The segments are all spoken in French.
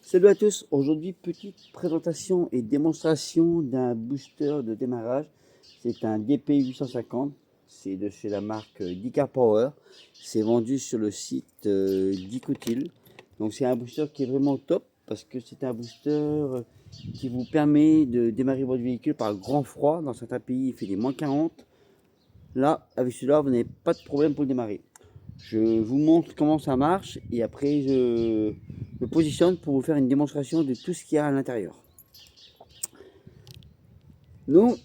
Salut à tous, aujourd'hui petite présentation et démonstration d'un booster de démarrage. C'est un DP850, c'est de chez la marque Dicar Power. C'est vendu sur le site d'Icotil. Donc c'est un booster qui est vraiment top parce que c'est un booster qui vous permet de démarrer votre véhicule par grand froid. Dans certains pays il fait des -40. Là avec celui-là vous n'avez pas de problème pour le démarrer. Je vous montre comment ça marche et après je me positionne pour vous faire une démonstration de tout ce qu'il y a à l'intérieur. Donc,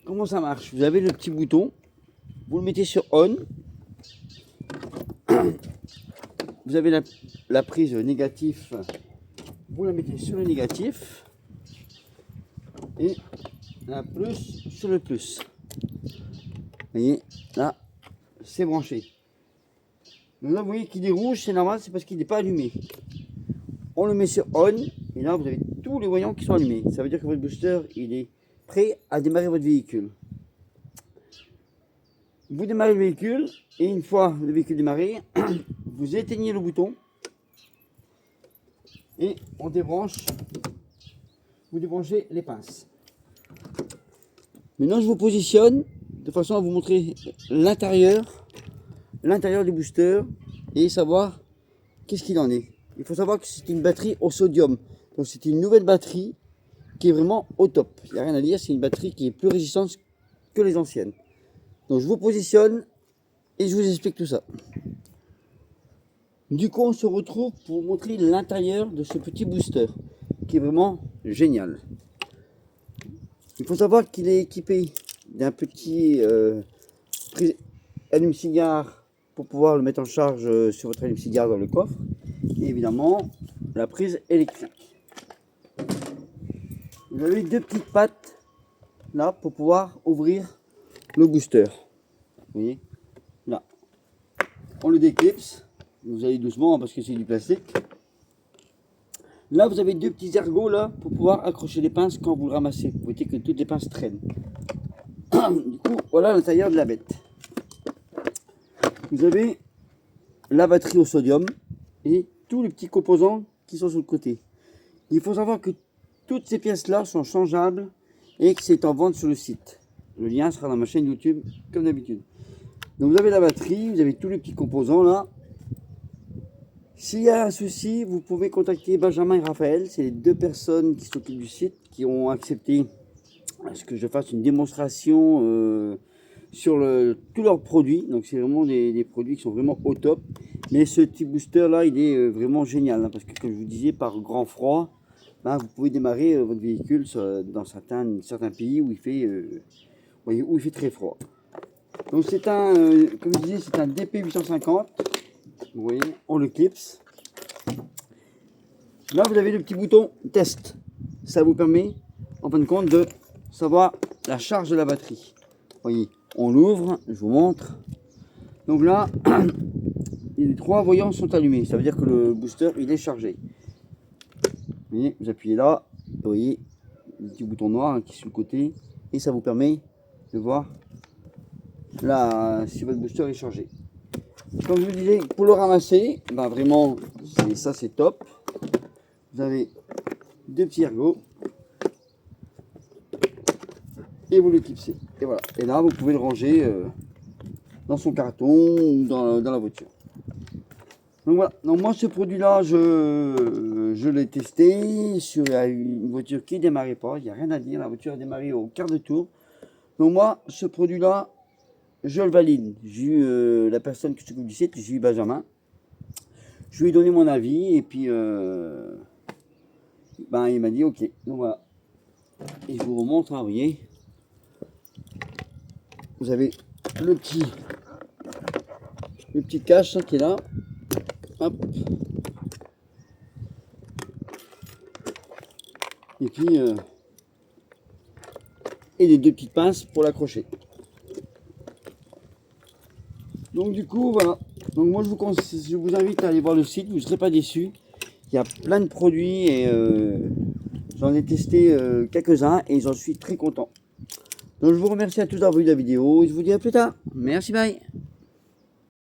comment ça marche? Vous avez le petit bouton, vous le mettez sur on, vous avez la prise négatif, vous la mettez sur le négatif et la plus sur le plus. Vous voyez, là, c'est branché. Donc là, vous voyez qu'il est rouge, c'est normal, c'est parce qu'il n'est pas allumé. On le met sur on et là, vous avez tous les voyants qui sont allumés. Ça veut dire que votre booster, il est prêt à démarrer votre véhicule. Vous démarrez le véhicule et une fois le véhicule démarré, vous éteignez le bouton et on débranche. Vous débranchez les pinces. Maintenant, je vous positionne de façon à vous montrer l'intérieur du booster et savoir qu'est-ce qu'il en est. Il faut savoir que c'est une batterie au sodium. Donc c'est une nouvelle batterie qui est vraiment au top. Il n'y a rien à dire, c'est une batterie qui est plus résistante que les anciennes. Donc je vous positionne et je vous explique tout ça. Du coup on se retrouve pour vous montrer l'intérieur de ce petit booster qui est vraiment génial. Il faut savoir qu'il est équipé d'un petit allume-cigare pour pouvoir le mettre en charge sur votre allume-cigare dans le coffre. Et évidemment la prise électrique. Vous avez deux petites pattes là pour pouvoir ouvrir le booster. Vous voyez, là, on le déclipse. Vous allez doucement parce que c'est du plastique. Là, vous avez deux petits ergots là pour pouvoir accrocher les pinces quand vous le ramassez. Vous voyez que toutes les pinces traînent. Du coup, voilà l'intérieur de la bête. Vous avez la batterie au sodium et tous les petits composants qui sont sur le côté. Il faut savoir que toutes ces pièces là sont changeables et que c'est en vente sur le site. Le lien sera dans ma chaîne YouTube comme d'habitude. Donc vous avez la batterie, vous avez tous les petits composants là. S'il y a un souci, vous pouvez contacter Benjamin et Raphaël. C'est les deux personnes qui s'occupent du site qui ont accepté à ce que je fasse une démonstration sur tous leurs produits. Donc c'est vraiment des produits qui sont vraiment au top. Mais ce petit booster là, il est vraiment génial hein, parce que comme je vous disais, par grand froid, ben, vous pouvez démarrer votre véhicule dans certains pays où il fait très froid. Donc c'est un, comme je disais, c'est un DP850. Vous voyez, on le clipse. Là, vous avez le petit bouton test. Ça vous permet, en fin de compte, de savoir la charge de la batterie. Vous voyez, on l'ouvre, je vous montre. Donc là, les trois voyants sont allumés. Ça veut dire que le booster, il est chargé. Vous voyez, vous appuyez là. Vous voyez, le petit bouton noir hein, qui est sur le côté. Et ça vous permet de voir là si votre booster est chargé. Comme je vous disais, pour le ramasser, ben vraiment, ça c'est top. Vous avez deux petits ergots et vous le clipsez. Et voilà. Et là, vous pouvez le ranger dans son carton ou dans la voiture. Donc voilà. Donc moi, ce produit-là, je l'ai testé sur une voiture qui ne démarrait pas. Il n'y a rien à dire. La voiture a démarré au quart de tour. Donc moi, ce produit-là, je le valide. J'ai eu la personne qui s'occupe du site, j'ai eu Benjamin. Je lui ai donné mon avis et puis ben, il m'a dit ok. Donc voilà. Et je vous remontre, hein, vous voyez. Vous avez le petit cache hein, qui est là. Hop. Et puis et les deux petites pinces pour l'accrocher. Donc du coup voilà, donc moi je vous invite à aller voir le site, vous ne serez pas déçus. Il y a plein de produits et j'en ai testé quelques-uns et j'en suis très content. Donc je vous remercie à tous d'avoir vu la vidéo et je vous dis à plus tard. Merci, bye.